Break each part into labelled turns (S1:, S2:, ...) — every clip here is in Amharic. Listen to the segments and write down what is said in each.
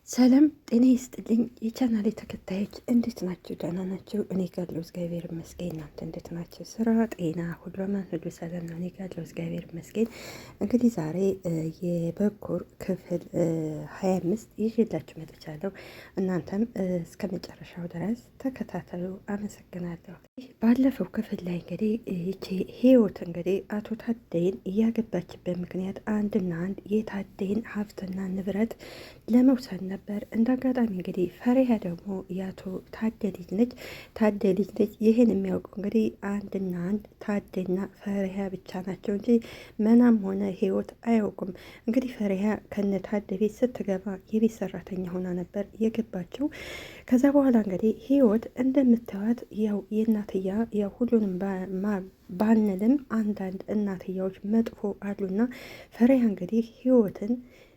S1: ሰላም ጤና ይስጥልኝ የቻናሌ ተከታዮች እንዴት ናቸው? ደህና ናቸው? እኔ ጋለው እግዚአብሔር ይመስገን። እናንተ እንዴት ናቸው? ስራ፣ ጤና ሁሉ አማን ሁሉ ሰላም ነው? እኔ ጋለው እግዚአብሔር ይመስገን። እንግዲህ ዛሬ የበኩር ክፍል 25 ይዤላችሁ መጥቻለሁ። እናንተም እስከ መጨረሻው ድረስ ተከታተሉ። አመሰግናለሁ። ባለፈው ክፍል ላይ እንግዲህ ይቺ ህይወት እንግዲህ አቶ ታደይን እያገባችበት ምክንያት አንድና አንድ የታደይን ሀብትና ንብረት ለመውሰድ ነበር። እንደ አጋጣሚ እንግዲህ ፈሪሃ ደግሞ የአቶ ታደ ልጅ ነች። ታደ ልጅ ነች። ይህን የሚያውቁ እንግዲህ አንድና አንድ ታደና ፈሪሃ ብቻ ናቸው እንጂ መናም ሆነ ህይወት አያውቁም። እንግዲህ ፈሪሃ ከነ ታደ ቤት ስትገባ የቤት ሰራተኛ ሆና ነበር የገባቸው። ከዛ በኋላ እንግዲህ ህይወት እንደምታዩት ያው የእናትያ ያው ሁሉንም ባንልም አንዳንድ እናትያዎች መጥፎ አሉና ፈሪሃ እንግዲህ ህይወትን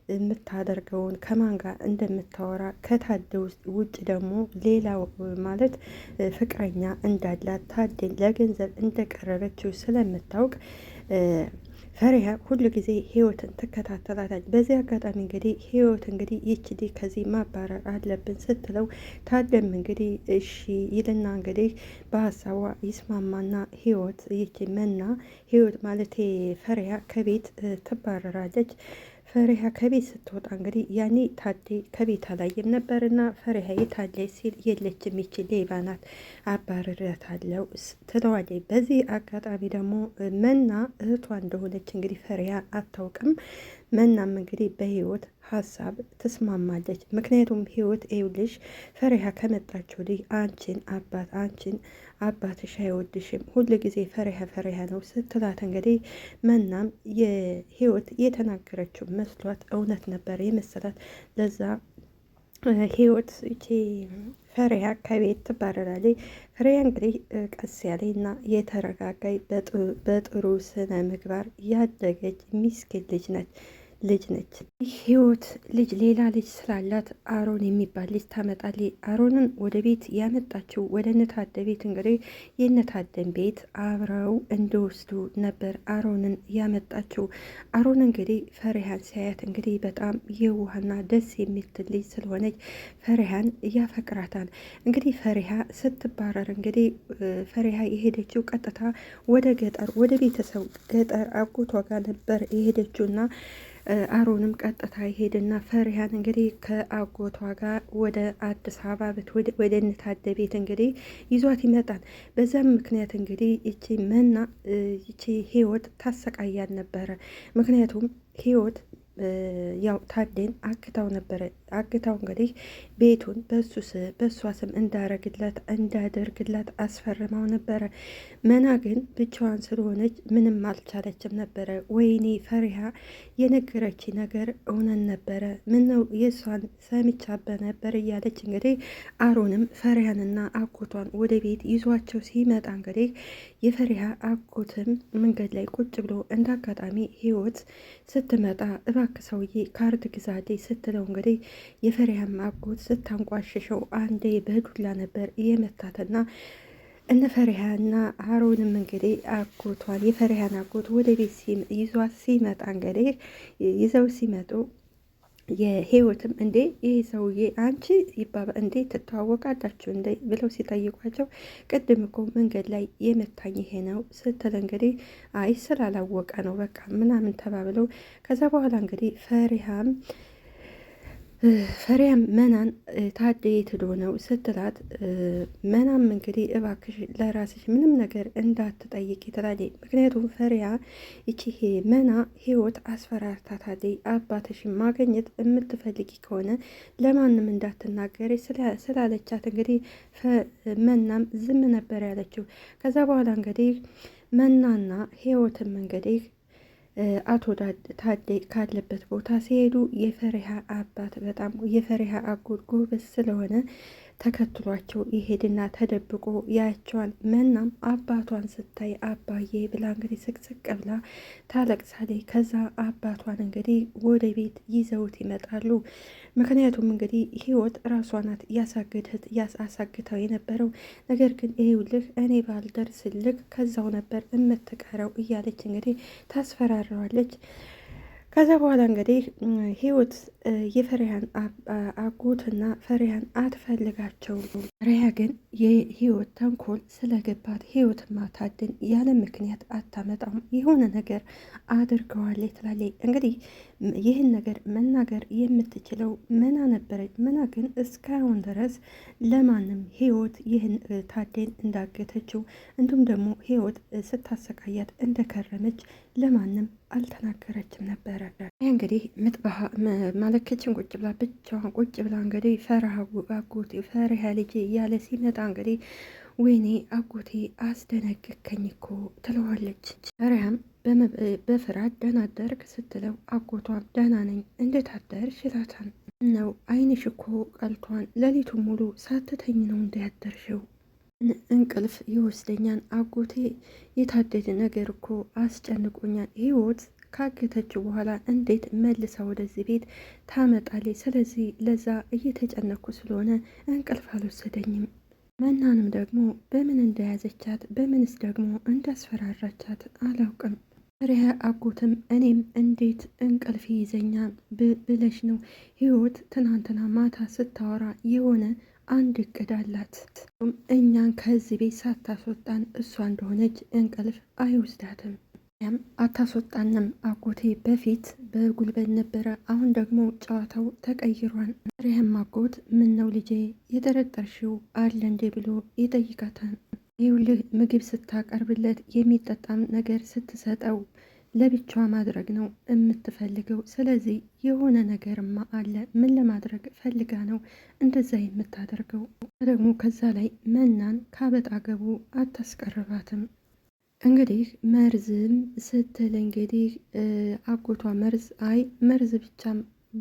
S1: የምታደርገውን ከማን ጋር እንደምታወራ ከታደ ውጭ ደግሞ ሌላ ማለት ፍቅረኛ እንዳላት ታደን ለገንዘብ እንደቀረበችው ስለምታውቅ ፈሪሃ ሁሉ ጊዜ ህይወትን ትከታተላታለች። በዚህ አጋጣሚ እንግዲህ ህይወት እንግዲህ ይችዲ ከዚህ ማባረር አለብን ስትለው ታደም እንግዲህ እሺ ይልና እንግዲህ በሀሳቧ ይስማማና ህይወት ይቺ መና ህይወት ማለት ፈሪሃ ከቤት ትባረራለች። ፈሪሃ ከቤት ስትወጣ እንግዲህ ያኔ ታዴ ከቤት አላየም ነበርና ፈሪሃ የታለች ሲል የለችም ይቺ ሌባ ናት አባርሬያታለሁ ትለዋለች። በዚህ አጋጣሚ ደግሞ መና እህቷ እንደሆነች እንግዲህ ፈሪሃ አታውቅም። መናም እንግዲህ በህይወት ሀሳብ ትስማማለች። ምክንያቱም ህይወት ይኸውልሽ ፈሪሃ ከመጣች ወዲህ አንቺን አባትሽ አይወድሽም፣ ሁሉ ጊዜ ፈሪሃ ፈሪሃ ነው ስትላት እንግዲህ መናም የህይወት የተናገረችው መስሏት እውነት ነበር የመሰላት። ለዛ ህይወት እቺ ፈሪሃ ከቤት ትባረራለች። ፈሪሃ እንግዲህ ቀስ ያለች እና የተረጋጋይ በጥሩ ስነ ምግባር ያደገች ሚስኪን ልጅ ነች። ህይወት ሌላ ልጅ ስላላት አሮን የሚባል ልጅ ታመጣለች። አሮንን ወደ ቤት ያመጣችው ወደ ነታደ ቤት እንግዲህ የነታደን ቤት አብረው እንዲወስዱ ነበር አሮንን ያመጣችው። አሮን እንግዲህ ፈሪሃን ሲያያት እንግዲህ በጣም የዋህና ደስ የምትል ልጅ ስለሆነች ፈሪሃን ያፈቅራታል። እንግዲህ ፈሪሃ ስትባረር እንግዲህ ፈሪሃ የሄደችው ቀጥታ ወደ ገጠር ወደ ቤተሰብ ገጠር አጎቷ ጋር ነበር የሄደችውና አሮንም ቀጥታ ይሄድና ፈሪሃን እንግዲህ ከአጎቷ ጋር ወደ አዲስ አበባ ወደ እንታደ ቤት እንግዲህ ይዟት ይመጣል። በዛም ምክንያት እንግዲህ ይቺ ህይወት ታሰቃያል ነበረ። ምክንያቱም ህይወት ያው ታዴን አግታው ነበረ። አግታው እንግዲህ ቤቱን በእሷ ስም እንዳደርግላት አስፈርማው ነበረ። መና ግን ብቻዋን ስለሆነች ምንም አልቻለችም ነበረ። ወይኔ ፈሪሃ የነገረች ነገር እውነት ነበረ፣ ምነው የእሷን ሰምቻበ ነበር እያለች እንግዲህ አሮንም ፈሪሃንና አጎቷን ወደ ቤት ይዟቸው ሲመጣ እንግዲህ የፈሪሃ አጎትም መንገድ ላይ ቁጭ ብሎ እንዳጋጣሚ ህይወት ስትመጣ እባክህ ሰውዬ ካርድ ግዛልኝ ስትለው እንግዲህ የፈሪሃም አጎት ስታንቋሽሸው አንዴ በዱላ ነበር የመታትና እነ ፈሪሃና አሮንም እንግዲህ አጎቷን የፈሪሃን አጎት ወደ ቤት ይዟት ሲመጣ እንግዲህ ይዘው ሲመጡ የህይወትም እንዴ ይህ ሰውዬ አንቺ ይባባ እንዴ ትተዋወቃላችሁ እንዴ ብለው ሲጠይቋቸው ቅድም እኮ መንገድ ላይ የመታኝ ይሄ ነው ስትል እንግዲህ አይ ስላላወቀ ነው በቃ ምናምን ተባብለው ከዛ በኋላ እንግዲህ ፈሪሃም መናን ታደ የት ሄዶ ነው ስትላት መናም እንግዲህ እባክሽ ለራስሽ ምንም ነገር እንዳትጠይቂ ትላለች። ምክንያቱም ፈሪሃ ይቺ መና ህይወት አስፈራርታታለች። አባትሽን ማግኘት የምትፈልጊ ከሆነ ለማንም እንዳትናገሪ ስላለቻት እንግዲህ መናም ዝም ነበር ያለችው። ከዛ በኋላ እንግዲህ መናና ህይወትም እንግዲህ አቶ ታዴ ካለበት ቦታ ሲሄዱ የፈሪሃ አባት በጣም የፈሪሃ አጎት ጎበዝ ስለሆነ ተከትሏቸው ይሄድና ተደብቆ ያያቸዋል። መናም አባቷን ስታይ አባዬ ብላ እንግዲህ ስቅስቅ ብላ ታለቅሳለች። ከዛ አባቷን እንግዲህ ወደ ቤት ይዘውት ይመጣሉ። ምክንያቱም እንግዲህ ህይወት ራሷ ናት ያሳግተው የነበረው ነገር ግን ይኸውልህ እኔ ባልደርስልህ ከዛው ነበር የምትቀረው እያለች እንግዲህ ታስፈራረዋለች። ከዛ በኋላ እንግዲህ ህይወት የፈሪሃን አጎትና ፈሪሃን አትፈልጋቸውም። ፈሪሃ ግን የህይወት ተንኮል ስለገባት ህይወት ማታድን ያለ ምክንያት አታመጣም፣ የሆነ ነገር አድርገዋለች ትላለች። እንግዲህ ይህን ነገር መናገር የምትችለው መና ነበረች። መና ግን እስካሁን ድረስ ለማንም ህይወት ይህን ታዴን እንዳገተችው እንዲሁም ደግሞ ህይወት ስታሰቃያት እንደከረመች ለማንም አልተናገረችም ነበረ። እንግዲህ ምጥባህ ማለከችን ቁጭ ብላ ብቻዋን ቁጭ ብላ እንግዲህ ፈርሃ አጎቴ ፈርሃ ልጄ እያለ ሲመጣ እንግዲህ ወይኔ አጎቴ አስደነግከኝ እኮ ትለዋለች። ፈርሃም በፍርሃት ደህና አደርክ ስትለው አጎቷም ደህና ነኝ እንዴት አደርሽ ይላታል። ነው አይንሽ እኮ ቀልቷን ሌሊቱ ሙሉ ሳትተኝ ነው እንዳያደርሽው እንቅልፍ ይወስደኛል አጎቴ፣ የታደደ ነገር እኮ አስጨንቆኛል። ህይወት ካገተችው በኋላ እንዴት መልሳ ወደዚህ ቤት ታመጣለች? ስለዚህ ለዛ እየተጨነኩ ስለሆነ እንቅልፍ አልወሰደኝም። መናንም ደግሞ በምን እንደያዘቻት በምንስ ደግሞ እንዳስፈራራቻት አላውቅም። ፍሬያ አጎትም እኔም እንዴት እንቅልፍ ይዘኛል ብለሽ ነው? ህይወት ትናንትና ማታ ስታወራ የሆነ አንድ እቅድ አላት። እኛን ከዚህ ቤት ሳታስወጣን እሷ እንደሆነች እንቅልፍ አይወስዳትም። ያም አታስወጣንም አጎቴ፣ በፊት በጉልበት ነበረ፣ አሁን ደግሞ ጨዋታው ተቀይሯል። ፍሬያም አጎት ምን ነው ልጄ የጠረጠርሽው አለ እንዴ ብሎ ይጠይቃታል። ይኸውልህ ምግብ ስታቀርብለት የሚጠጣም ነገር ስትሰጠው ለብቻዋ ማድረግ ነው የምትፈልገው። ስለዚህ የሆነ ነገርማ አለ። ምን ለማድረግ ፈልጋ ነው እንደዛ የምታደርገው? ደግሞ ከዛ ላይ መናን ካበጣ ገቡ አታስቀርባትም። እንግዲህ መርዝም ስትል እንግዲህ አጎቷ መርዝ መርዝ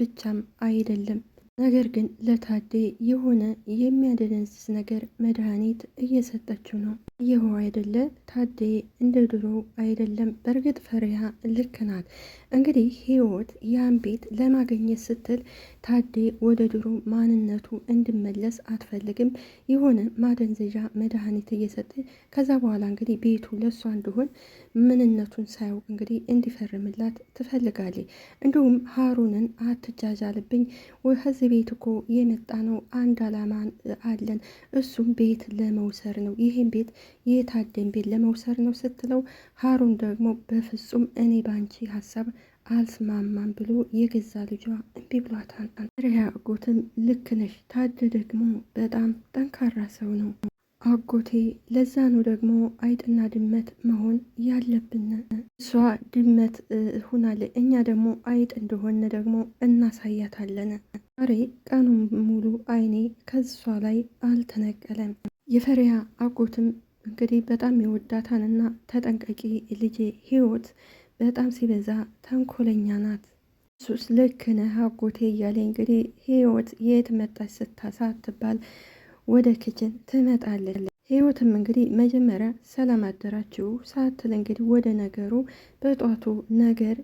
S1: ብቻም አይደለም፣ ነገር ግን ለታዴ የሆነ የሚያደነዝዝ ነገር መድኃኒት እየሰጠችው ነው። ይኸው አይደለ ታዴ እንደ ድሮ አይደለም። በእርግጥ ፈሪሃ ልክ ናት። እንግዲህ ህይወት ያን ቤት ለማግኘት ስትል ታዴ ወደ ድሮ ማንነቱ እንዲመለስ አትፈልግም። የሆነ ማደንዘዣ መድኃኒት እየሰጠ ከዛ በኋላ እንግዲህ ቤቱ ለእሷ እንዲሆን ምንነቱን ሳያውቅ እንግዲህ እንዲፈርምላት ትፈልጋለች። እንዲሁም ሀሩንን አትጃጃልብኝ፣ ከዚህ ቤት እኮ የመጣ ነው አንድ አላማ አለን፣ እሱም ቤት ለመውሰር ነው። ይህን ቤት የታደን ቤት ለመውሰድ ነው ስትለው ሀሩን ደግሞ በፍጹም እኔ ባንቺ ሀሳብ አልስማማም ብሎ የገዛ ልጇ እምቢ ብሏታል። ፍሬያ አጎትም ልክ ነሽ፣ ታደ ደግሞ በጣም ጠንካራ ሰው ነው አጎቴ፣ ለዛ ነው ደግሞ አይጥና ድመት መሆን ያለብን። እሷ ድመት ሁናለ፣ እኛ ደግሞ አይጥ እንደሆነ ደግሞ እናሳያታለን። ዛሬ ቀኑን ሙሉ አይኔ ከሷ ላይ አልተነቀለም። የፈሪያ አጎትም እንግዲህ በጣም የወዳታንና ተጠንቀቂ ልጄ፣ ህይወት በጣም ሲበዛ ተንኮለኛ ናት። እሱስ ልክ ነህ አጎቴ እያለ እንግዲህ ህይወት የት መጣች ሳትባል ወደ ክችን ትመጣለች። ህይወትም እንግዲህ መጀመሪያ ሰላም አደራችሁ ሳትል እንግዲህ ወደ ነገሩ በጧቱ ነገር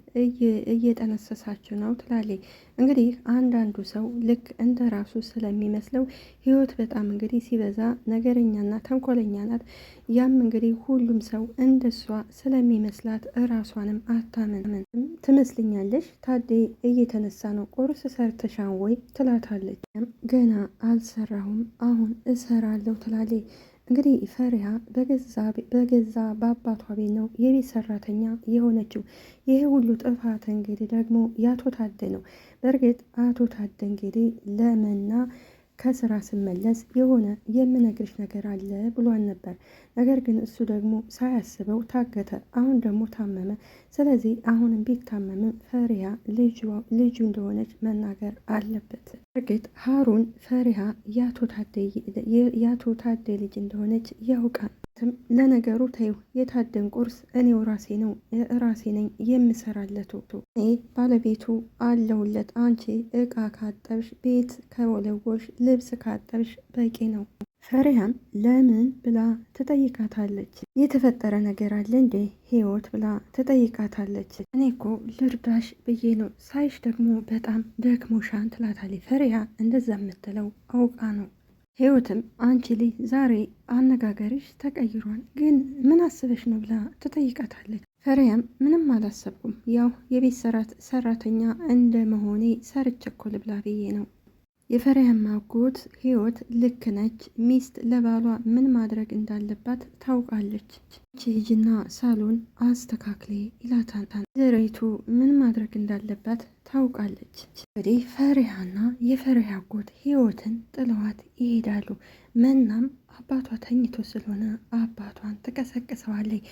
S1: እየጠነሰሳችሁ ነው ትላለች። እንግዲህ አንዳንዱ ሰው ልክ እንደ ራሱ ስለሚመስለው ህይወት በጣም እንግዲህ ሲበዛ ነገረኛና ተንኮለኛ ናት። ያም እንግዲህ ሁሉም ሰው እንደሷ ስለሚመስላት እራሷንም አታምን። ትመስልኛለሽ ታዴ እየተነሳ ነው፣ ቁርስ ሰርተሻን ወይ ትላታለች። ገና አልሰራሁም አሁን እሰራለሁ ትላለች። እንግዲህ ፈሪሃ በገዛ በአባቷ ቤት ነው የቤት ሰራተኛ የሆነችው። ይሄ ሁሉ ጥፋት እንግዲህ ደግሞ የአቶ ታደ ነው። በእርግጥ አቶ ታደ እንግዲህ ለመና ከስራ ስመለስ የሆነ የምነግርሽ ነገር አለ ብሏን ነበር። ነገር ግን እሱ ደግሞ ሳያስበው ታገተ። አሁን ደግሞ ታመመ። ስለዚህ አሁንም ቢታመምም ፈሪሃ ልጁ እንደሆነች መናገር አለበት። እርግጥ ሀሩን ፈሪሃ የአቶ ታደ ልጅ እንደሆነች ያውቃል። ለነገሩ ተይው፣ የታደን ቁርስ እኔው ራሴ ነኝ የምሰራለቱ። እኔ ባለቤቱ አለውለት። አንቺ እቃ ካጠብሽ፣ ቤት ከወለወልሽ፣ ልብስ ካጠብሽ በቂ ነው። ፈሪሃም ለምን ብላ ትጠይቃታለች። የተፈጠረ ነገር አለ እንዴ ህይወት ብላ ትጠይቃታለች። እኔ እኮ ልርዳሽ ብዬ ነው፣ ሳይሽ ደግሞ በጣም ደክሞሻን ትላታለች። ፈሪሃ እንደዛ የምትለው አውቃ ነው። ህይወትም አንቺ ልጅ ዛሬ አነጋገርሽ ተቀይሯል፣ ግን ምን አስበሽ ነው ብላ ትጠይቃታለች። ፈሪያም ምንም አላሰብኩም፣ ያው የቤት ሰራተኛ እንደ መሆኔ ሰርቼ እኮ ልብላ ብዬ ነው። የፈሪሃም አጎት ህይወት ልክ ነች። ሚስት ለባሏ ምን ማድረግ እንዳለባት ታውቃለች። ሂጂና ሳሎን አስተካክሌ ይላታል። ዘሬቱ ምን ማድረግ እንዳለባት ታውቃለች። እንግዲህ ፈሪሃና የፈሪሃ አጎት ህይወትን ጥለዋት ይሄዳሉ። መናም አባቷ ተኝቶ ስለሆነ አባቷን ትቀሰቅሰዋለች።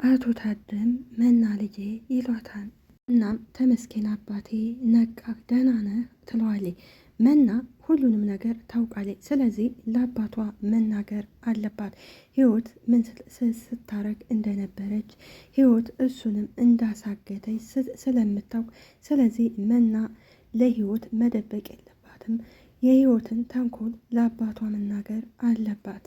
S1: አቶ ታድም መና ልጄ ይሏታል። እናም ተመስገን አባቴ ነቃ፣ ደህና ነህ ትለዋለች። መና ሁሉንም ነገር ታውቃለች። ስለዚህ ለአባቷ መናገር አለባት። ህይወት ምን ስታረግ እንደነበረች ህይወት እሱንም እንዳሳገተች ስለምታውቅ፣ ስለዚህ መና ለህይወት መደበቅ የለባትም። የህይወትን ተንኮል ለአባቷ መናገር አለባት።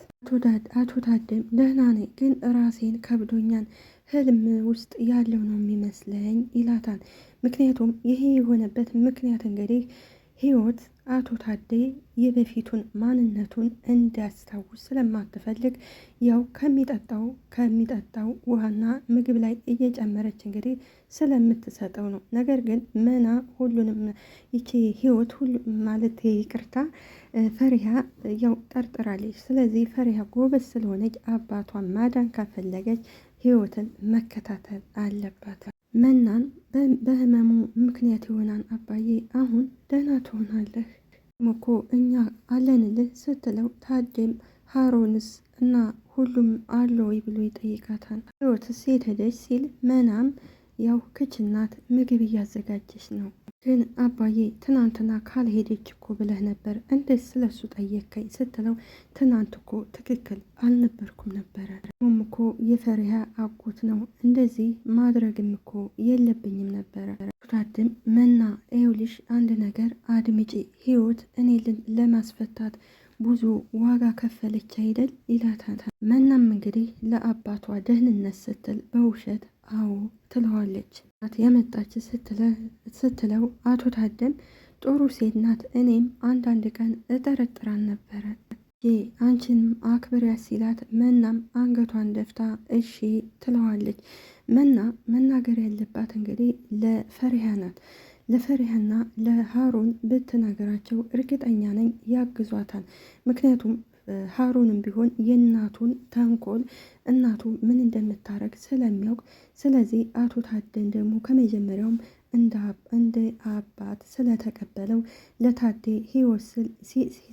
S1: አቶ ታድም ደህና ነኝ፣ ግን ራሴን ከብዶኛል፣ ህልም ውስጥ ያለው ነው የሚመስለኝ ይላታል። ምክንያቱም ይሄ የሆነበት ምክንያት እንግዲህ ህይወት አቶ ታዴ የበፊቱን ማንነቱን እንዲያስታውስ ስለማትፈልግ ያው ከሚጠጣው ውሃና ምግብ ላይ እየጨመረች እንግዲህ ስለምትሰጠው ነው። ነገር ግን መና ሁሉንም ይቺ ህይወት ሁሉ ማለት ይቅርታ ፈሪሃ ያው ጠርጥራለች። ስለዚህ ፈሪሃ ጎበዝ ስለሆነች አባቷን ማዳን ካፈለገች ህይወትን መከታተል አለባት። መናን በህመሙ ምክንያት ይሆናል አባዬ አሁን ደህና ትሆናለህ እኮ እኛ አለንልህ ስትለው፣ ታዴም ሀሮንስ እና ሁሉም አለ ወይ ብሎ ይጠይቃታል። ህይወትስ ሄደች ሲል መናም ያው ክችናት ምግብ እያዘጋጀች ነው። ግን አባዬ ትናንትና ካልሄደች እኮ ብለህ ነበር፣ እንዴት ስለሱ ጠየከኝ ስትለው፣ ትናንት እኮ ትክክል አልነበርኩም ነበረ። ሞም እኮ የፈሪሃ አጎት ነው፣ እንደዚህ ማድረግም እኮ የለብኝም ነበረ። ታድም መና ይኸውልሽ አንድ ነገር አድምጪ፣ ህይወት እኔ ለማስፈታት ብዙ ዋጋ ከፈለች አይደል ይላታል። መናም እንግዲህ ለአባቷ ደህንነት ስትል በውሸት አዎ ትለዋለች። የመጣች ስትለው አቶ ታደም ጥሩ ሴት ናት፣ እኔም አንዳንድ ቀን እጠረጥራን ነበረ አንቺንም አክብሪያ ሲላት፣ መናም አንገቷን ደፍታ እሺ ትለዋለች። መና መናገር ያለባት እንግዲህ ለፈሪሃ ናት። ለፈሪሃና ለሀሩን ብትናገራቸው እርግጠኛ ነኝ ያግዟታል። ምክንያቱም ሀሩንም ቢሆን የእናቱን ተንኮል እናቱ ምን እንደምታረግ ስለሚያውቅ፣ ስለዚህ አቶ ታደን ደግሞ ከመጀመሪያውም እንደ አባት ስለተቀበለው ለታዴ ህይወት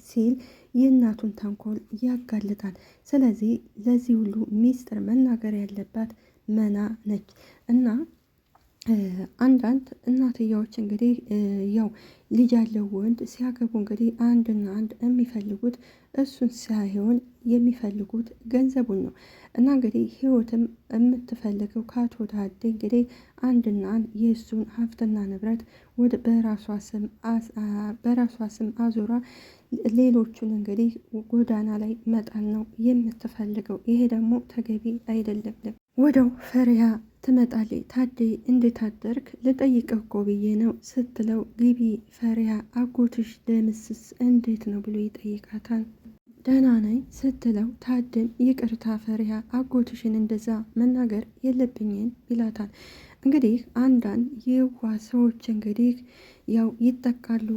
S1: ሲል የእናቱን ተንኮል ያጋልጣል። ስለዚህ ለዚህ ሁሉ ሚስጥር መናገር ያለባት መና ነች እና አንዳንድ እናትያዎች እንግዲህ ያው ልጅ ያለው ወንድ ሲያገቡ እንግዲህ አንድና አንድ የሚፈልጉት እሱን ሳይሆን የሚፈልጉት ገንዘቡን ነው። እና እንግዲህ ህይወትም የምትፈልገው ከአቶ ታዴ እንግዲህ አንድና አንድ የእሱን ሀብትና ንብረት ወደ በራሷ ስም አዙራ ሌሎቹን እንግዲህ ጎዳና ላይ መጣል ነው የምትፈልገው። ይሄ ደግሞ ተገቢ አይደለም። ወደው ፈሪሃ ትመጣለች። ታዴ እንዴት አደርክ ልጠይቅህ እኮ ብዬ ነው ስትለው፣ ግቢ ፈሪሃ አጎትሽ ደምስስ እንዴት ነው ብሎ ይጠይቃታል። ደህና ነኝ ስትለው፣ ታድም ይቅርታ ፈሪሃ አጎትሽን እንደዛ መናገር የለብኝም ይላታል። እንግዲህ አንዳንድ የዋ ሰዎች እንግዲህ ያው ይጠቃሉ።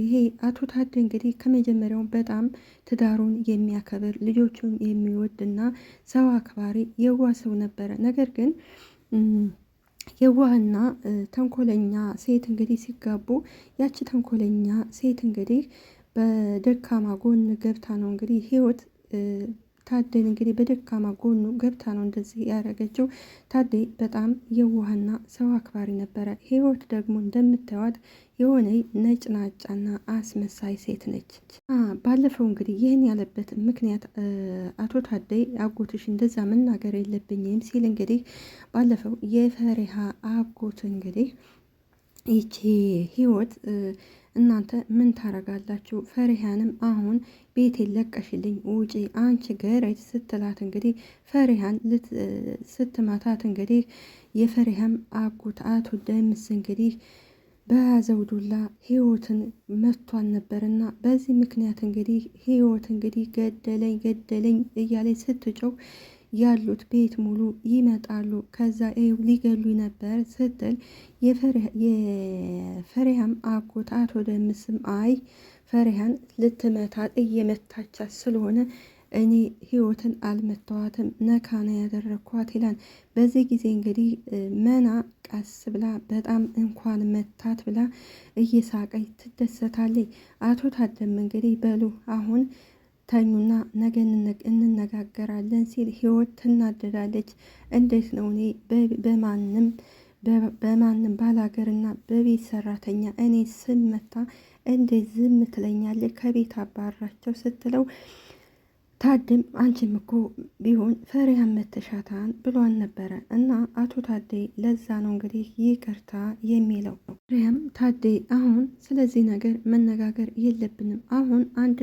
S1: ይሄ አቶ ታዴ እንግዲህ ከመጀመሪያው በጣም ትዳሩን የሚያከብር ልጆቹን የሚወድና ሰው አክባሪ የዋ ሰው ነበረ። ነገር ግን የዋህና ተንኮለኛ ሴት እንግዲህ ሲጋቡ ያቺ ተንኮለኛ ሴት እንግዲህ በደካማ ጎን ገብታ ነው እንግዲህ ህይወት ታዴን እንግዲህ በደካማ ጎኑ ገብታ ነው እንደዚህ ያደረገችው። ታዴ በጣም የዋህና ሰው አክባሪ ነበረ። ህይወት ደግሞ እንደምታዩት የሆነ ነጭናጫና አስመሳይ ሴት ነች። ባለፈው እንግዲህ ይህን ያለበት ምክንያት አቶ ታዴ አጎትሽ እንደዛ መናገር የለብኝም ሲል እንግዲህ ባለፈው የፈሪሃ አጎት እንግዲህ ይቺ ህይወት እናንተ ምን ታረጋላችሁ? ፈሪሃንም አሁን ቤቴን ለቀሽልኝ ውጪ አንቺ ገረድ ስትላት እንግዲህ ፈሪሃን ስትመታት እንግዲህ የፈሪሃም አጎት አቶ ደምስ እንግዲህ በያዘው ዱላ ህይወትን መቷን ነበርና በዚህ ምክንያት እንግዲህ ህይወት እንግዲህ ገደለኝ እያለች ስትጮው ያሉት ቤት ሙሉ ይመጣሉ። ከዛ ሊገሉ ነበር ስትል የፈሪሃም አጎት አቶ ደምስም አይ ፈሪሃን ልትመታት እየመታቻት ስለሆነ እኔ ህይወትን አልመታዋትም ነካ ነው ያደረኳት ይላል። በዚህ ጊዜ እንግዲህ መና ቀስ ብላ በጣም እንኳን መታት ብላ እየሳቀች ትደሰታለች። አቶ ታደም እንግዲህ በሉ አሁን ተኙና ነገ እንነጋገራለን ሲል ህይወት ትናደዳለች። እንዴት ነው እኔ በማንም ባላገርና በቤት ሰራተኛ እኔ ስመታ እንዴት ዝም ትለኛለች? ከቤት አባራቸው ስትለው ታድም አንቺም እኮ ቢሆን ፈሪሃን መተሻታን ብሏን ነበረ እና አቶ ታዴ ለዛ ነው እንግዲህ ይቅርታ የሚለው። ፈሪሃም ታዴ አሁን ስለዚህ ነገር መነጋገር የለብንም። አሁን አንድ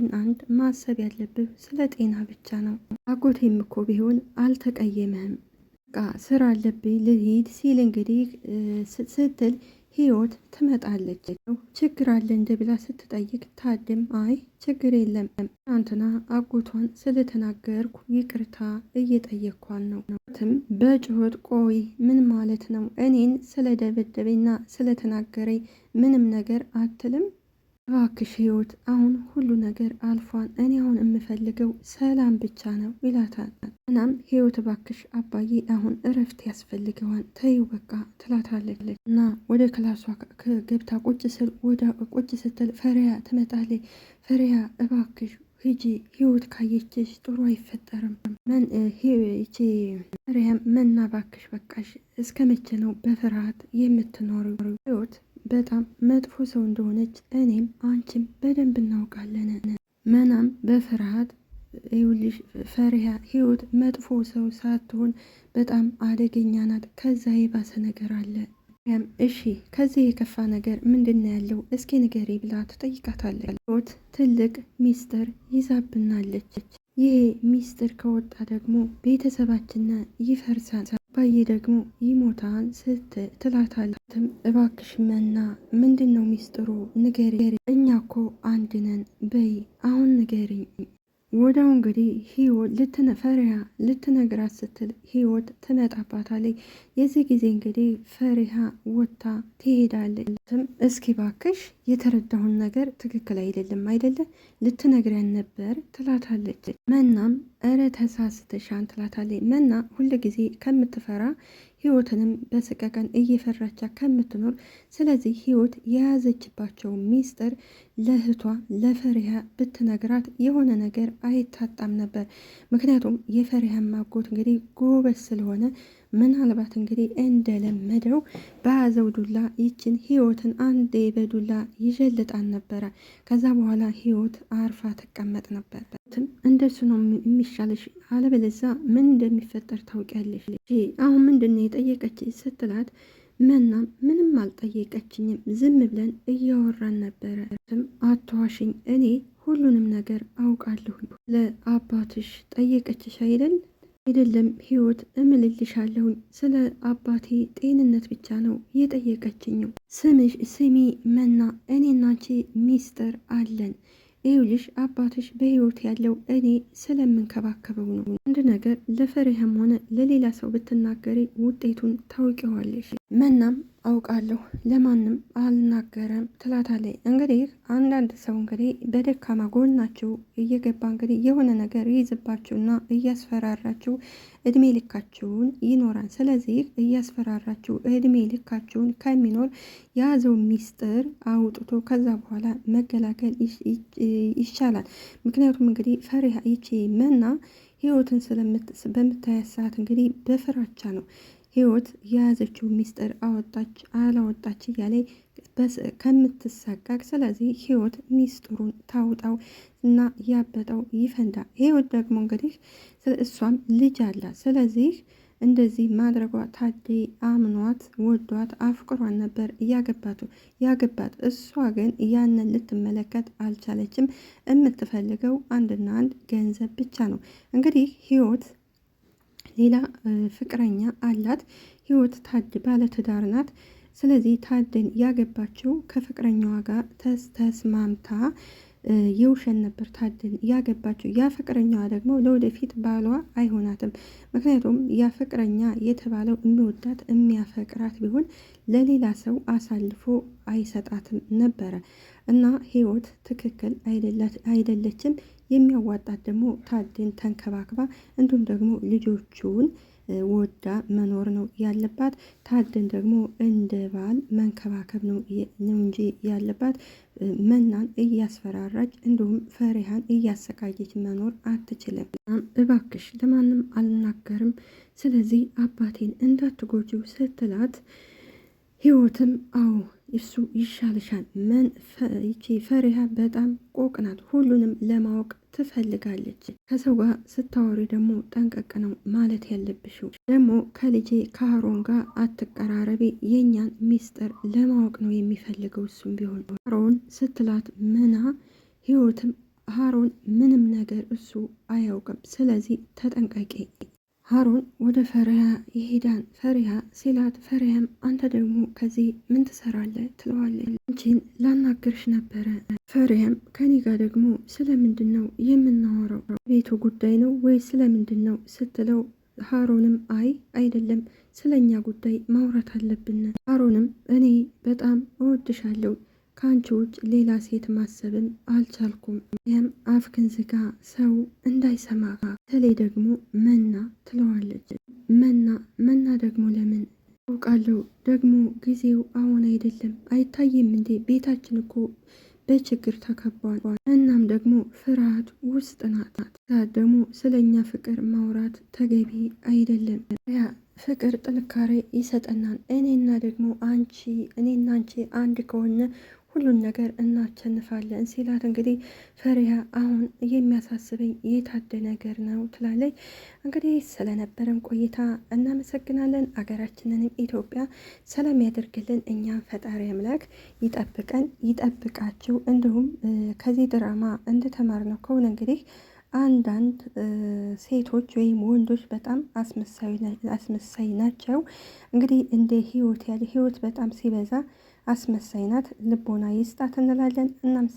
S1: ማሰብ ያለብህ ስለ ጤና ብቻ ነው። አጎቴም እኮ ቢሆን አልተቀየመህም። በቃ ስራ አለብኝ ልሂድ ሲል እንግዲህ ስትል ህይወት ትመጣለች። ችግር አለ እንደ ብላ ስትጠይቅ ታድም አይ ችግር የለም ትናንትና አጎቷን ስለተናገርኩ ይቅርታ እየጠየኳን ነው። ትም በጩኸት ቆይ ምን ማለት ነው? እኔን ስለደበደበኝና ስለተናገረኝ ምንም ነገር አትልም? እባክሽ ህይወት አሁን ሁሉ ነገር አልፏን፣ እኔ አሁን የምፈልገው ሰላም ብቻ ነው ይላታል። እናም ህይወት እባክሽ አባዬ አሁን እረፍት ያስፈልገዋል ተይው በቃ ትላታለች። እና ወደ ክላሷ ገብታ ቁጭ ስትል ፈሪያ ትመጣለች። ፈሪያ እባክሽ ሂጂ ህይወት ካየችሽ ጥሩ አይፈጠርም። ይቺ ፈሪያም መና እባክሽ በቃሽ፣ እስከ መቼ ነው በፍርሃት የምትኖረው? ህይወት በጣም መጥፎ ሰው እንደሆነች እኔም አንቺም በደንብ እናውቃለን። መናም በፍርሃት ይኸውልሽ ፈሪሃ ህይወት መጥፎ ሰው ሳትሆን በጣም አደገኛ ናት። ከዛ የባሰ ነገር አለ። እሺ ከዚህ የከፋ ነገር ምንድን ነው ያለው? እስኪ ንገሪ ብላ ትጠይቃታለች። ህይወት ትልቅ ሚስጥር ይዛብናለች። ይሄ ሚስጥር ከወጣ ደግሞ ቤተሰባችን ይፈርሳል፣ አባዬ ደግሞ ይሞታል ትላታለች። እባክሽ መና ምንድን ነው ሚስጥሩ ንገሪ፣ እኛ እኮ አንድ ነን በይ አሁን ንገሪ። ወዳው እንግዲህ ህይወት ፈሪሃ ልትነግራት ስትል ህይወት ትመጣባታለች። የዚህ ጊዜ እንግዲህ ፈሪሃ ወጥታ ትሄዳለች። እስኪ ባክሽ የተረዳሁን ነገር ትክክል አይደለም አይደለም ልትነግሪያን ነበር ትላታለች። መናም እረ ተሳስተሻን ትላታለች። መና ሁል ጊዜ ከምትፈራ ህይወትንም በስቀቀን እየፈራቻ ከምትኖር ስለዚህ ህይወት የያዘችባቸው ሚስጥር ለእህቷ ለፈሪሃ ብትነግራት የሆነ ነገር አይታጣም ነበር። ምክንያቱም የፈሪሃ ማጎት እንግዲህ ጎበዝ ስለሆነ ምናልባት እንግዲህ እንደለመደው በያዘው ዱላ ይችን ህይወትን አንዴ በዱላ ይዠልጣን ነበረ። ከዛ በኋላ ህይወት አርፋ ትቀመጥ ነበር። እንደሱ ነው የሚሻለሽ፣ አለበለዛ ምን እንደሚፈጠር ታውቂያለሽ። አሁን ምንድን ነው የጠየቀች ስትላት መናም ምንም አልጠየቀችኝም፣ ዝም ብለን እያወራን ነበረ። አትዋሽኝ፣ እኔ ሁሉንም ነገር አውቃለሁ። ለአባትሽ ጠየቀችሽ አይደል? አይደለም ህይወት እምልልሻለሁኝ፣ ስለ አባቴ ጤንነት ብቻ ነው የጠየቀችኝው። ስሚ መና፣ እኔና አንቺ ሚስጥር አለን። ይኸውልሽ አባትሽ በህይወት ያለው እኔ ስለምንከባከበው ነው። አንድ ነገር ለፈሪሃም ሆነ ለሌላ ሰው ብትናገሪ ውጤቱን ታውቂዋለሽ። መናም አውቃለሁ ለማንም አልናገረም ትላታለች። እንግዲህ አንዳንድ ሰው እንግዲህ በደካማ ጎናችሁ እየገባ እንግዲህ የሆነ ነገር ይይዝባችሁና እያስፈራራችሁ እድሜ ልካችሁን ይኖራል። ስለዚህ እያስፈራራችሁ እድሜ ልካችሁን ከሚኖር የያዘው ሚስጥር አውጥቶ ከዛ በኋላ መገላገል ይሻላል። ምክንያቱም እንግዲህ ፈሪሃ ይቺ መና ህይወትን በምታያት ሰዓት እንግዲህ በፍራቻ ነው ህይወት የያዘችው ሚስጥር አወጣች አላወጣች እያለ ከምትሳቃቅ፣ ስለዚህ ህይወት ሚስጥሩን ታውጣው እና ያበጠው ይፈንዳ። ህይወት ደግሞ እንግዲህ እሷም ልጅ አላት። ስለዚህ እንደዚህ ማድረጓ ታዴ አምኗት ወዷት አፍቅሯን ነበር ያገባት። እሷ ግን ያንን ልትመለከት አልቻለችም። የምትፈልገው አንድና አንድ ገንዘብ ብቻ ነው። እንግዲህ ህይወት ሌላ ፍቅረኛ አላት። ህይወት ታድ ባለትዳር ናት። ስለዚህ ታድን ያገባችው ከፍቅረኛዋ ጋር ተስማምታ የውሸን ነበር ታድን ያገባችው። ያ ፍቅረኛዋ ደግሞ ለወደፊት ባሏ አይሆናትም። ምክንያቱም ያ ፍቅረኛ የተባለው የሚወዳት የሚያፈቅራት ቢሆን ለሌላ ሰው አሳልፎ አይሰጣትም ነበረ እና ህይወት ትክክል አይደለችም። የሚያዋጣት ደግሞ ታድን ተንከባክባ እንዲሁም ደግሞ ልጆቹን ወዳ መኖር ነው ያለባት። ታድን ደግሞ እንደ ባል መንከባከብ ነው እንጂ ያለባት መናን እያስፈራራች እንዲሁም ፈሪሃን እያሰቃየች መኖር አትችልም። እባክሽ ለማንም አልናገርም፣ ስለዚህ አባቴን እንዳትጎጂው ስትላት ህይወትም አዎ እሱ ይሻልሻል። ይቺ ፈሪሃ በጣም ቆቅናት፣ ሁሉንም ለማወቅ ትፈልጋለች። ከሰው ጋር ስታወሪ ደግሞ ጠንቀቅ ነው ማለት ያለብሽው። ደግሞ ከልጄ ከሀሮን ጋር አትቀራረቢ፣ የኛን ሚስጥር ለማወቅ ነው የሚፈልገው እሱም ቢሆን ሀሮን ስትላት ምና ህይወትም ሀሮን ምንም ነገር እሱ አያውቅም፣ ስለዚህ ተጠንቀቂ። ሀሮን ወደ ፈሪሃ ይሄዳን። ፈሪሃ ሲላት ፈሪሃም አንተ ደግሞ ከዚህ ምን ትሰራለህ ትለዋለች። አንቺን ላናግርሽ ነበረ። ፈሪሃም ከኔ ጋር ደግሞ ስለምንድን ነው የምናወራው? ቤቱ ጉዳይ ነው ወይ ስለምንድን ነው ስትለው ሀሮንም አይ አይደለም ስለኛ ጉዳይ ማውራት አለብን። ሀሮንም እኔ በጣም እወድሻለሁ፣ ከአንቺ ውጭ ሌላ ሴት ማሰብም አልቻልኩም። ያም አፍክን ዝጋ፣ ሰው እንዳይሰማ፣ በተለይ ደግሞ መና ትለዋለች። መና ደግሞ ለምን አውቃለሁ፣ ደግሞ ጊዜው አሁን አይደለም፣ አይታይም እንዴ ቤታችን እኮ በችግር ተከቧል። እናም ደግሞ ፍርሃት ውስጥ ናት። ደግሞ ስለኛ ፍቅር ማውራት ተገቢ አይደለም። ያ ፍቅር ጥንካሬ ይሰጠናል። እኔና አንቺ አንድ ከሆነ ሁሉን ነገር እናቸንፋለን ሲላት እንግዲህ ፈሪሃ አሁን የሚያሳስበኝ የታደ ነገር ነው ትላለች። እንግዲህ ስለነበረን ቆይታ እናመሰግናለን። አገራችንንም ኢትዮጵያ ሰላም ያደርግልን። እኛም ፈጣሪ አምላክ ይጠብቀን ይጠብቃችሁ። እንዲሁም ከዚህ ድራማ እንደተማርነው ከሆነ እንግዲህ አንዳንድ ሴቶች ወይም ወንዶች በጣም አስመሳይ ናቸው። እንግዲህ እንደ ህይወት ያለ ህይወት በጣም ሲበዛ አስመሳይ ናት። ልቦና ይስጣት እንላለን። እናም